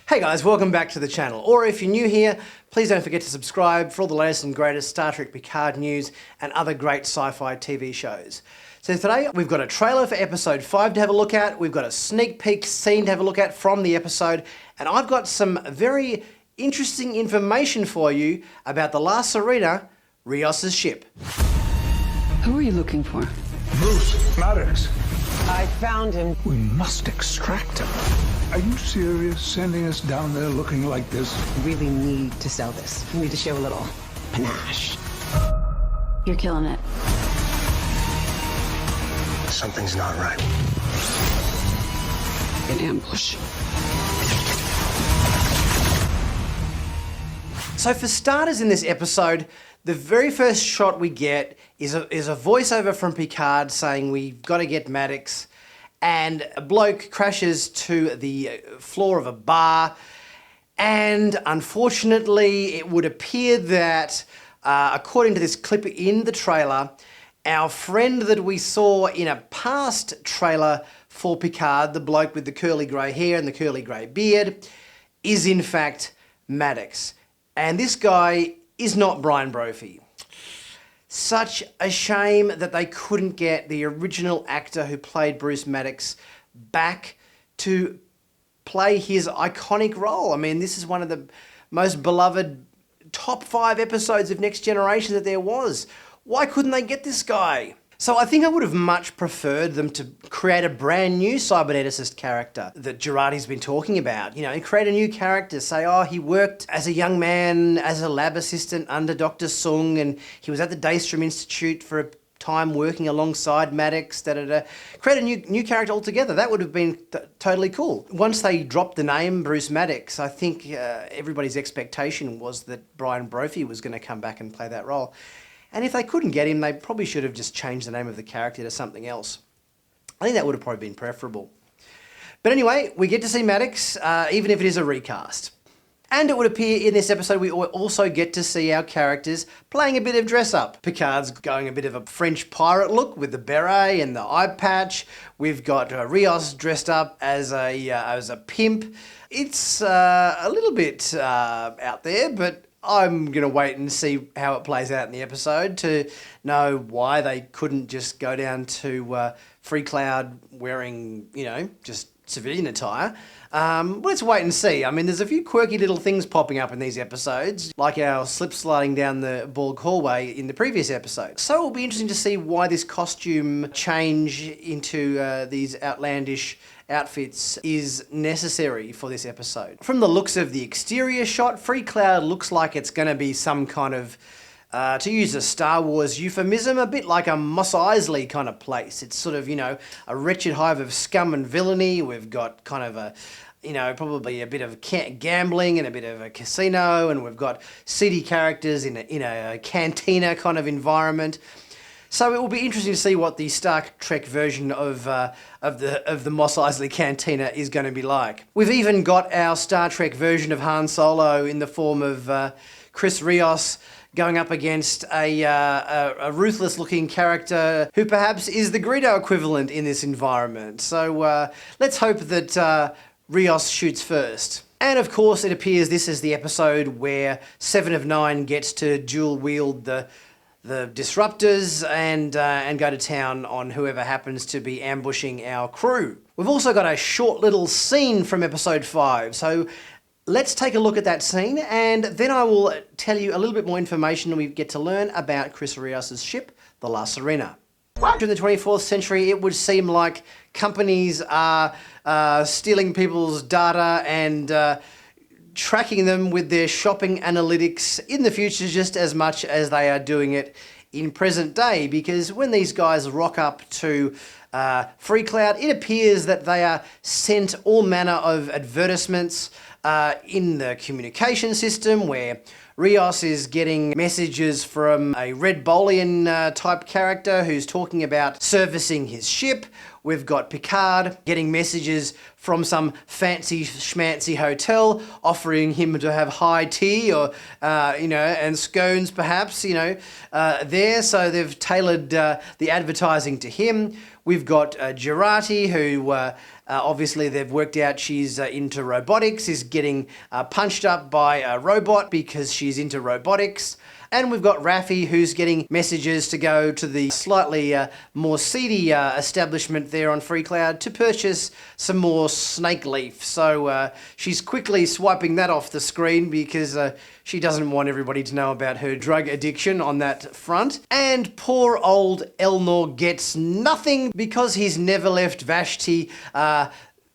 Hey guys, welcome back to the channel. Or if you're new here, please don't forget to subscribe for all the latest and greatest Star Trek Picard news and other great sci-fi TV shows. So today we've got a trailer for episode 5 to have a look at, we've got a sneak peek scene to have a look at from the episode, and I've got some very interesting information for you about the La Sirena, Rios' ship. Who are you looking for? Bruce Maddox. I found him. We must extract him. Are you serious sending us down there looking like this? You really need to sell this. You need to show a little panache. You're killing it. Something's not right. An ambush. So for starters in this episode, the very first shot we get is a voiceover from Picard saying we've got to get Maddox, and a bloke crashes to the floor of a bar, and unfortunately it would appear that, according to this clip in the trailer, our friend that we saw in a past trailer for Picard, the bloke with the curly grey hair and the curly grey beard, is in fact Maddox. And this guy is not Brian Brophy. Such a shame that they couldn't get the original actor who played Bruce Maddox back to play his iconic role. I mean, this is one of the most beloved top 5 episodes of Next Generation that there was. Why couldn't they get this guy? So I think I would have much preferred them to create a brand new cyberneticist character that Girardi's been talking about. You know, create a new character, say, oh, he worked as a young man as a lab assistant under Dr. Sung, and he was at the Daystrom Institute for a time working alongside Maddox, Create a new character altogether. That would have been totally cool. Once they dropped the name Bruce Maddox, I think everybody's expectation was that Brian Brophy was going to come back and play that role. And if they couldn't get him, they probably should have just changed the name of the character to something else. I think that would have probably been preferable. But anyway, we get to see Maddox, even if it is a recast. And it would appear in this episode we also get to see our characters playing a bit of dress up. Picard's going a bit of a French pirate look with the beret and the eye patch. We've got Rios dressed up as a pimp. It's a little bit out there, but I'm going to wait and see how it plays out in the episode to know why they couldn't just go down to Freecloud wearing, just civilian attire. Let's wait and see. I mean, there's a few quirky little things popping up in these episodes, like our slip sliding down the Borg hallway in the previous episode. So it'll be interesting to see why this costume change into these outlandish outfits is necessary for this episode. From the looks of the exterior shot, Freecloud looks like it's going to be some kind of, to use a Star Wars euphemism, a bit like a Mos Eisley kind of place. It's sort of, a wretched hive of scum and villainy. We've got kind of a, probably a bit of gambling and a bit of a casino, and we've got seedy characters in a cantina kind of environment. So it will be interesting to see what the Star Trek version of the Mos Eisley Cantina is going to be like. We've even got our Star Trek version of Han Solo in the form of Chris Rios going up against a ruthless-looking character who perhaps is the Greedo equivalent in this environment. So let's hope that Rios shoots first. And of course, it appears this is the episode where 7 of 9 gets to dual-wield the disruptors and go to town on whoever happens to be ambushing our crew. We've also got a short little scene from episode 5, so let's take a look at that scene, and then I will tell you a little bit more information and we get to learn about Chris Rios' ship, the La Sirena. During the 24th century, it would seem like companies are stealing people's data and tracking them with their shopping analytics in the future just as much as they are doing it in present day, because when these guys rock up to Freecloud, it appears that they are sent all manner of advertisements in the communication system, where Rios is getting messages from a Red Bolian type character who's talking about servicing his ship. We've got Picard getting messages from some fancy schmancy hotel offering him to have high tea or, and scones perhaps, there. So they've tailored the advertising to him. We've got Jurati, who obviously they've worked out she's into robotics, is getting punched up by a robot because she's into robotics. And we've got Raffi, who's getting messages to go to the slightly more seedy establishment there on Freecloud to purchase some more snake leaf. So she's quickly swiping that off the screen because she doesn't want everybody to know about her drug addiction on that front. And poor old Elnor gets nothing because he's never left Vashti.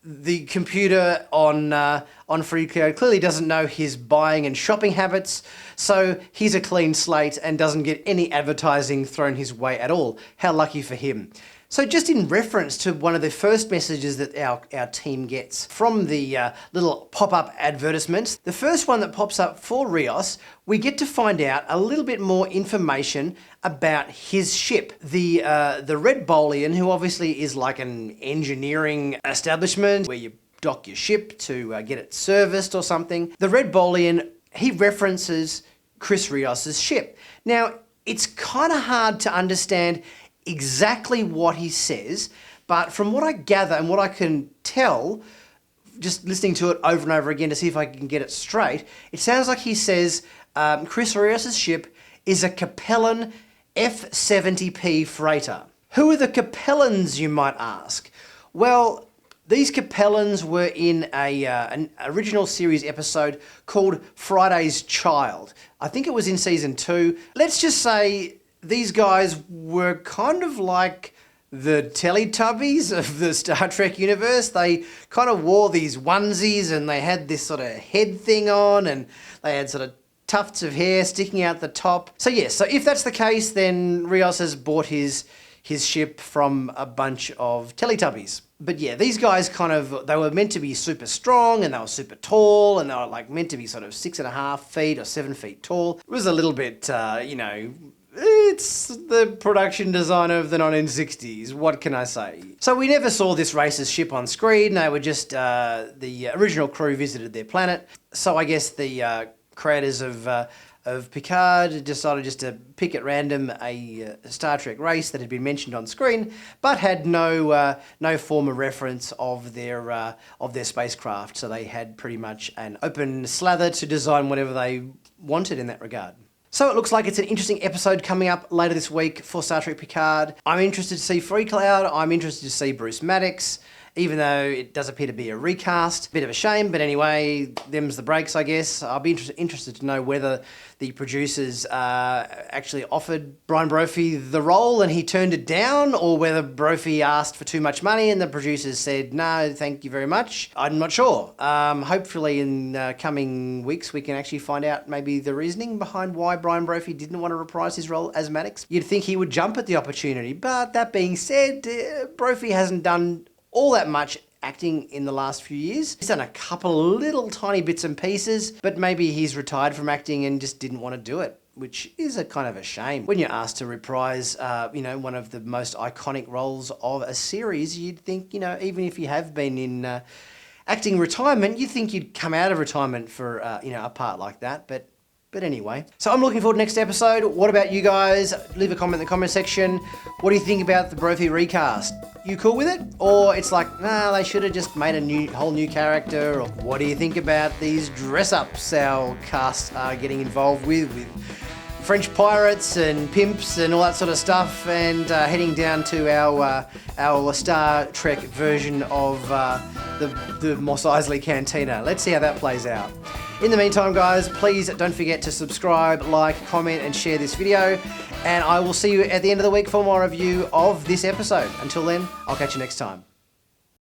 The computer on Freecloud clearly doesn't know his buying and shopping habits, so he's a clean slate and doesn't get any advertising thrown his way at all. How lucky for him. So just in reference to one of the first messages that our team gets from the little pop-up advertisements, the first one that pops up for Rios, we get to find out a little bit more information about his ship. The Red Bolian, who obviously is like an engineering establishment where you dock your ship to get it serviced or something. The Red Bolian, he references Chris Rios's ship. Now, it's kind of hard to understand exactly what he says, but from what I gather and what I can tell, just listening to it over and over again to see if I can get it straight, it sounds like he says Chris Rios's ship is a Capellan F-70P freighter. Who are the Capellans, you might ask? Well, these Capellans were in an original series episode called Friday's Child. I think it was in season 2. Let's just say these guys were kind of like the Teletubbies of the Star Trek universe. They kind of wore these onesies and they had this sort of head thing on and they had sort of tufts of hair sticking out the top. So yes, so if that's the case, then Rios has bought his ship from a bunch of Teletubbies. But yeah, these guys they were meant to be super strong and they were super tall and they were like meant to be sort of 6.5 feet or 7 feet tall. It was a little bit, it's the production designer of the 1960s. What can I say? So we never saw this race's ship on screen. They were just, the original crew visited their planet. So I guess the creators of Picard decided just to pick at random a Star Trek race that had been mentioned on screen, but had no former reference of their spacecraft. So they had pretty much an open slather to design whatever they wanted in that regard. So it looks like it's an interesting episode coming up later this week for Star Trek Picard. I'm interested to see Freecloud. I'm interested to see Bruce Maddox, even though it does appear to be a recast. Bit of a shame, but anyway, them's the breaks, I guess. I'll be interested to know whether the producers actually offered Brian Brophy the role and he turned it down, or whether Brophy asked for too much money and the producers said, no, thank you very much. I'm not sure. Hopefully in coming weeks we can actually find out maybe the reasoning behind why Brian Brophy didn't want to reprise his role as Maddox. You'd think he would jump at the opportunity, but that being said, Brophy hasn't done all that much acting in the last few years. He's done a couple of little tiny bits and pieces, but maybe he's retired from acting and just didn't want to do it, which is a kind of a shame. When you're asked to reprise, one of the most iconic roles of a series, you'd think, even if you have been in acting retirement, you'd think you'd come out of retirement for, a part like that, But anyway, so I'm looking forward to next episode. What about you guys? Leave a comment in the comment section. What do you think about the Brophy recast? You cool with it? Or it's like, nah, they should have just made a whole new character? Or what do you think about these dress-ups our cast are getting involved with French pirates and pimps and all that sort of stuff, and heading down to our Star Trek version of the Mos Eisley Cantina? Let's see how that plays out. In the meantime, guys, please don't forget to subscribe, like, comment, and share this video. And I will see you at the end of the week for more review of this episode. Until then, I'll catch you next time.